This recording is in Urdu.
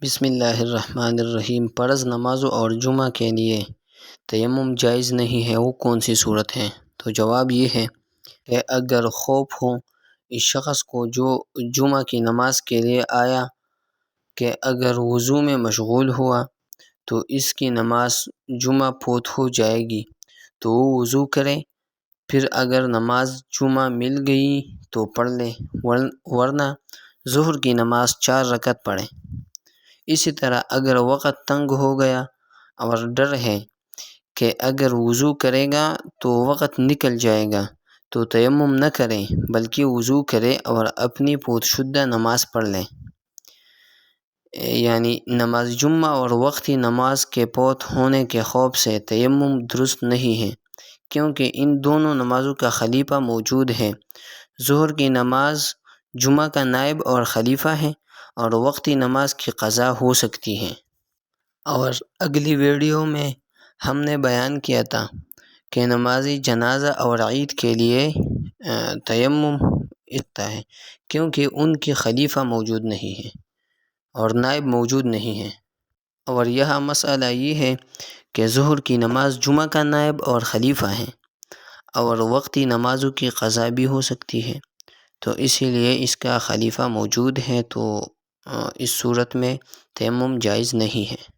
بسم اللہ الرحمن الرحیم۔ فرض نمازوں اور جمعہ کے لیے تیمم جائز نہیں ہے، وہ کون سی صورت ہے؟ تو جواب یہ ہے کہ اگر خوف ہو اس شخص کو جو جمعہ کی نماز کے لیے آیا کہ اگر وضو میں مشغول ہوا تو اس کی نماز جمعہ فوت ہو جائے گی، تو وہ وضو کرے، پھر اگر نماز جمعہ مل گئی تو پڑھ لے، ورنہ ظہر کی نماز 4 رکعت پڑھے۔ اسی طرح اگر وقت تنگ ہو گیا اور ڈر ہے کہ اگر وضو کرے گا تو وقت نکل جائے گا تو تیمم نہ کرے بلکہ وضو کرے اور اپنی فوت شدہ نماز پڑھ لے۔ یعنی نماز جمعہ اور وقتی نماز کے فوت ہونے کے خوف سے تیمم درست نہیں ہے، کیونکہ ان دونوں نمازوں کا خلیفہ موجود ہے۔ ظہر کی نماز جمعہ کا نائب اور خلیفہ ہے اور وقتی نماز کی قضا ہو سکتی ہے۔ اور اگلی ویڈیو میں ہم نے بیان کیا تھا کہ نماز جنازہ اور عید کے لیے تیمم اتا ہے، کیونکہ ان کی خلیفہ موجود نہیں ہے اور نائب موجود نہیں ہے۔ اور یہ مسئلہ یہ ہے کہ ظہر کی نماز جمعہ کا نائب اور خلیفہ ہے اور وقتی نمازوں کی قضا بھی ہو سکتی ہے، تو اسی لیے اس کا خلیفہ موجود ہے، تو اس صورت میں تیمم جائز نہیں ہے۔